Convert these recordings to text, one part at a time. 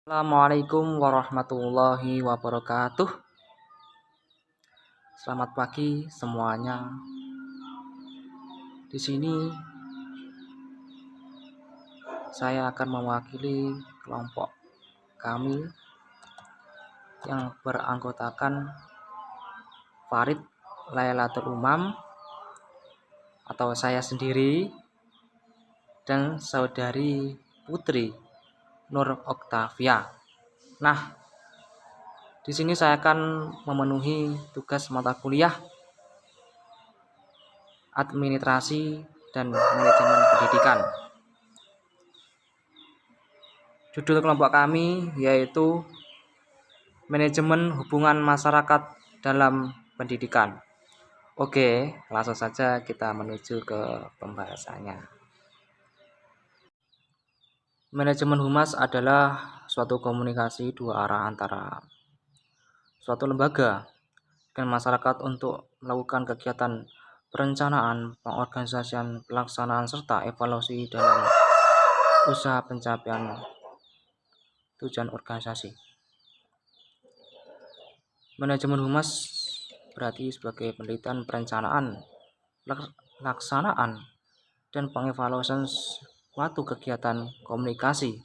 Assalamualaikum warahmatullahi wabarakatuh. Selamat pagi semuanya. Di sini saya akan mewakili kelompok kami yang beranggotakan Farid Lailatul Umam atau saya sendiri dan saudari Putri Nur Oktavia. Nah, di sini saya akan memenuhi tugas mata kuliah Administrasi dan Manajemen Pendidikan. Judul kelompok kami yaitu Manajemen Hubungan Masyarakat dalam Pendidikan. Oke, langsung saja kita menuju ke pembahasannya. Manajemen humas adalah suatu komunikasi dua arah antara suatu lembaga dan masyarakat untuk melakukan kegiatan perencanaan, pengorganisasian, pelaksanaan, serta evaluasi dalam usaha pencapaian tujuan organisasi. Manajemen humas berarti sebagai penelitian, perencanaan, pelaksanaan, dan pengevaluasian suatu kegiatan komunikasi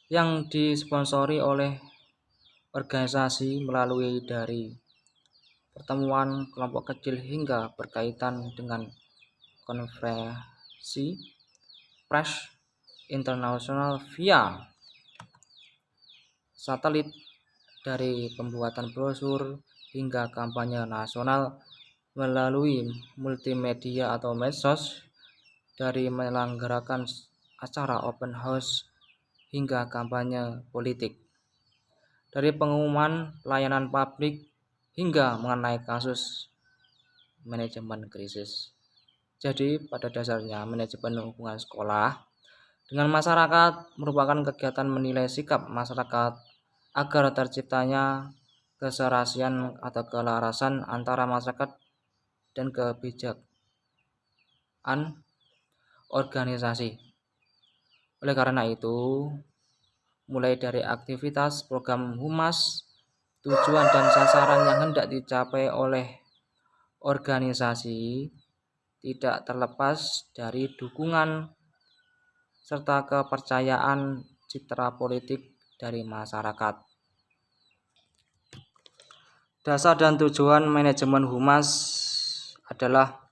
yang disponsori oleh organisasi melalui dari pertemuan kelompok kecil hingga berkaitan dengan konferensi pers internasional via satelit, dari pembuatan brosur hingga kampanye nasional melalui multimedia atau medsos, dari menyelenggarakan acara open house hingga kampanye politik, dari pengumuman pelayanan publik hingga mengenai kasus manajemen krisis. Jadi pada dasarnya manajemen hubungan sekolah dengan masyarakat merupakan kegiatan menilai sikap masyarakat agar terciptanya keserasian atau kelarasan antara masyarakat dan kebijakan organisasi. Oleh karena itu, mulai dari aktivitas program humas, tujuan dan sasaran yang hendak dicapai oleh organisasi tidak terlepas dari dukungan serta kepercayaan citra politik dari masyarakat. Dasar dan tujuan manajemen humas adalah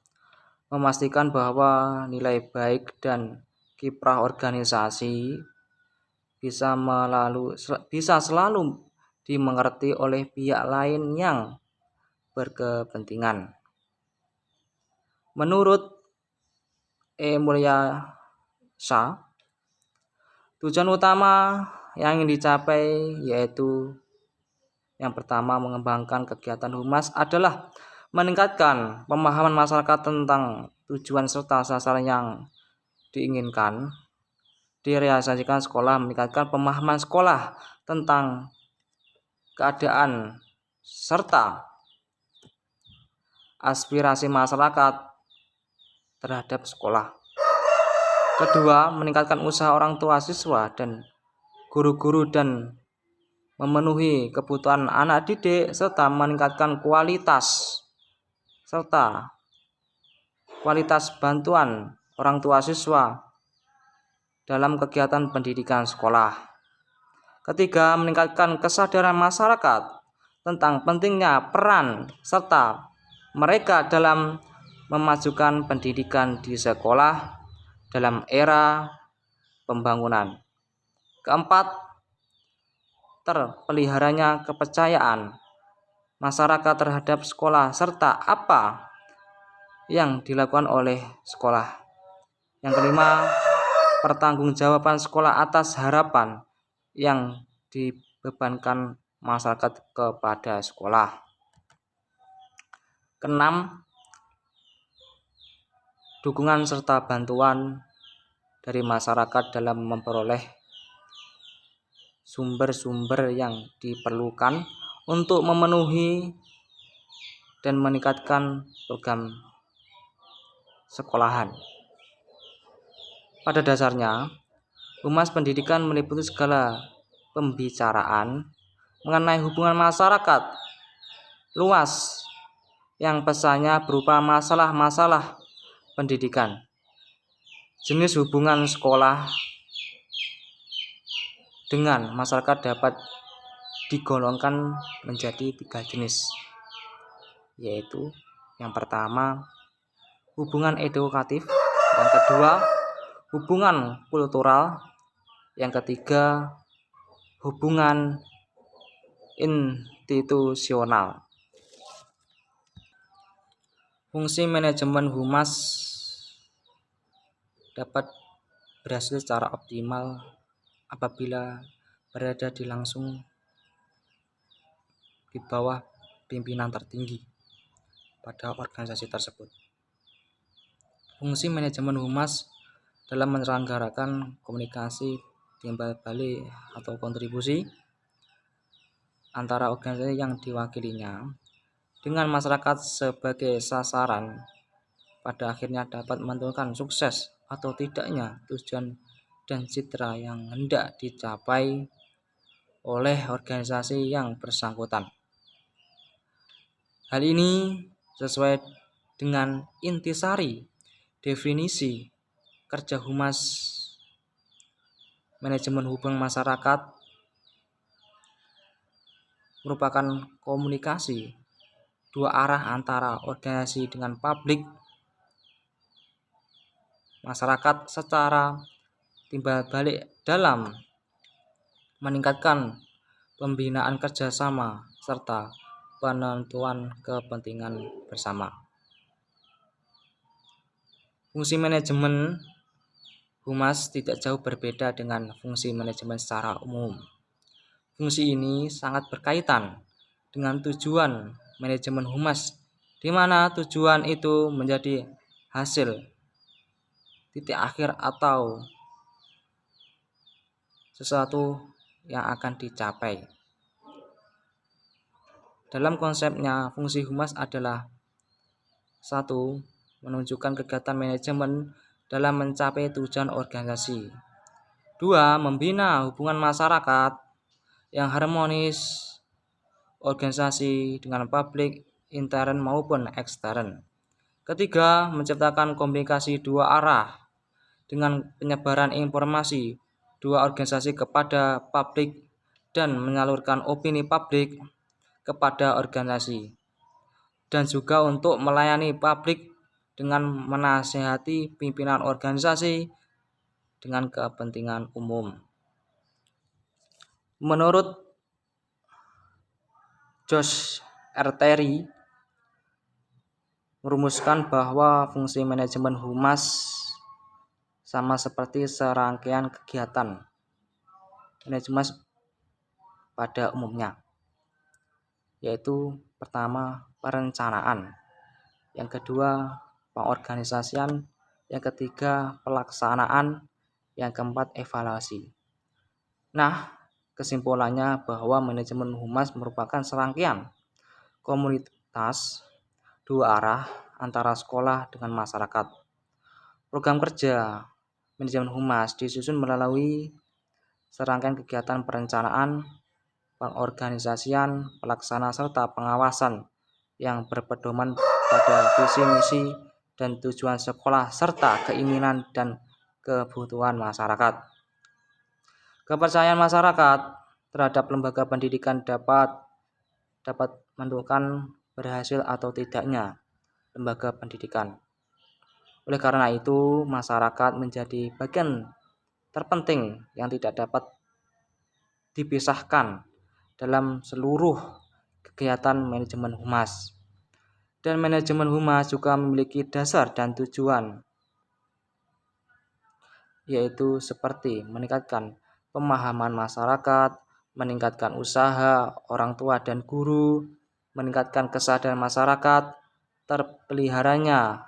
memastikan bahwa nilai baik dan kiprah organisasi bisa selalu dimengerti oleh pihak lain yang berkepentingan. Menurut E. Mulyasha, tujuan utama yang ingin dicapai yaitu yang pertama, mengembangkan kegiatan humas adalah meningkatkan pemahaman masyarakat tentang tujuan serta sasaran yang diinginkan. Direalisasikan sekolah meningkatkan pemahaman sekolah tentang keadaan serta aspirasi masyarakat terhadap sekolah. Kedua, meningkatkan usaha orang tua siswa dan guru-guru dan memenuhi kebutuhan anak didik serta meningkatkan kualitas bantuan orang tua siswa dalam kegiatan pendidikan sekolah. Ketiga, meningkatkan kesadaran masyarakat tentang pentingnya peran serta mereka dalam memajukan pendidikan di sekolah dalam era pembangunan. Keempat, terpeliharanya kepercayaan masyarakat terhadap sekolah serta apa yang dilakukan oleh sekolah. Yang kelima, pertanggungjawaban sekolah atas harapan yang dibebankan masyarakat kepada sekolah. Keenam, dukungan serta bantuan dari masyarakat dalam memperoleh sumber-sumber yang diperlukan untuk memenuhi dan meningkatkan program sekolahan. Pada dasarnya, Humas pendidikan meliputi segala pembicaraan mengenai hubungan masyarakat luas yang pesannya berupa masalah-masalah pendidikan. Jenis hubungan sekolah dengan masyarakat dapat digolongkan menjadi 3 jenis, yaitu yang pertama hubungan edukatif, yang kedua hubungan kultural, yang ketiga hubungan institusional. Fungsi manajemen humas dapat berhasil secara optimal apabila berada di bawah pimpinan tertinggi pada organisasi tersebut. Fungsi manajemen humas dalam menyelenggarakan komunikasi timbal balik atau kontribusi antara organisasi yang diwakilinya dengan masyarakat sebagai sasaran, pada akhirnya dapat menentukan sukses atau tidaknya tujuan dan citra yang hendak dicapai oleh organisasi yang bersangkutan. Hal ini sesuai dengan intisari definisi kerja humas. Manajemen hubungan masyarakat merupakan komunikasi dua arah antara organisasi dengan publik masyarakat secara timbal balik dalam meningkatkan pembinaan kerjasama serta penentuan kepentingan bersama. Fungsi manajemen humas tidak jauh berbeda dengan fungsi manajemen secara umum. Fungsi ini sangat berkaitan dengan tujuan manajemen humas, di mana tujuan itu menjadi hasil titik akhir atau sesuatu yang akan dicapai. Dalam konsepnya, fungsi humas adalah 1. Menunjukkan kegiatan manajemen dalam mencapai tujuan organisasi. 2. Membina hubungan masyarakat yang harmonis organisasi dengan publik intern maupun ekstern. 3. Menciptakan komunikasi dua arah dengan penyebaran informasi dua organisasi kepada publik dan menyalurkan opini publik kepada organisasi, dan juga untuk melayani publik dengan menasihati pimpinan organisasi dengan kepentingan umum. Menurut Josh R. Terry merumuskan bahwa fungsi manajemen humas sama seperti serangkaian kegiatan manajemen pada umumnya, yaitu pertama perencanaan, yang kedua pengorganisasian, yang ketiga pelaksanaan, yang keempat evaluasi. Nah, kesimpulannya bahwa manajemen humas merupakan serangkaian komunitas dua arah antara sekolah dengan masyarakat. Program kerja manajemen humas disusun melalui serangkaian kegiatan perencanaan, pengorganisasian, pelaksanaan serta pengawasan yang berpedoman pada visi misi dan tujuan sekolah serta keinginan dan kebutuhan masyarakat. Kepercayaan masyarakat terhadap lembaga pendidikan dapat menentukan berhasil atau tidaknya lembaga pendidikan. Oleh karena itu, masyarakat menjadi bagian terpenting yang tidak dapat dipisahkan dalam seluruh kegiatan manajemen humas. Dan manajemen humas juga memiliki dasar dan tujuan, yaitu seperti meningkatkan pemahaman masyarakat, meningkatkan usaha orang tua dan guru, meningkatkan kesadaran masyarakat, terpeliharanya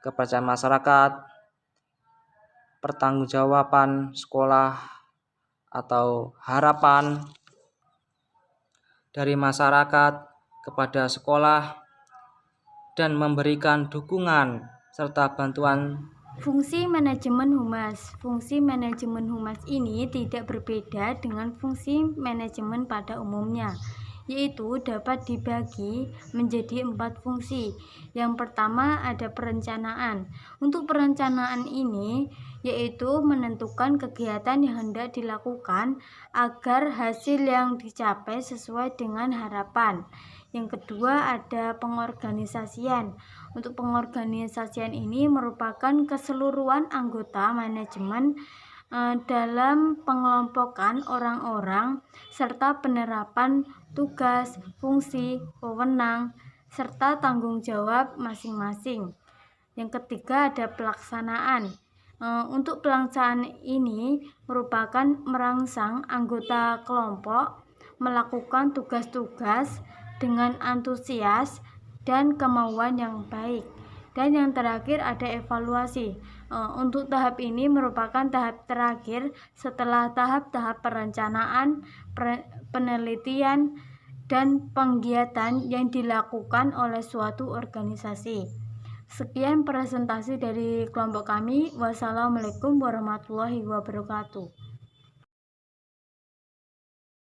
kepercayaan masyarakat, pertanggungjawaban sekolah atau harapan dari masyarakat kepada sekolah, dan memberikan dukungan serta bantuan Fungsi manajemen humas. Fungsi manajemen humas ini tidak berbeda dengan fungsi manajemen pada umumnya, yaitu dapat dibagi menjadi 4 fungsi. Yang pertama ada perencanaan. Untuk perencanaan ini yaitu menentukan kegiatan yang hendak dilakukan agar hasil yang dicapai sesuai dengan harapan. Yang kedua ada pengorganisasian. Untuk pengorganisasian ini merupakan keseluruhan anggota manajemen dalam pengelompokan orang-orang serta penerapan tugas, fungsi, wewenang, serta tanggung jawab masing-masing. Yang ketiga ada pelaksanaan. Untuk pelaksanaan ini merupakan merangsang anggota kelompok melakukan tugas-tugas dengan antusias dan kemauan yang baik. Dan yang terakhir ada evaluasi. Untuk tahap ini merupakan tahap terakhir setelah tahap-tahap perencanaan, penelitian, dan penggiatan yang dilakukan oleh suatu organisasi. Sekian presentasi dari kelompok kami. Wassalamualaikum warahmatullahi wabarakatuh.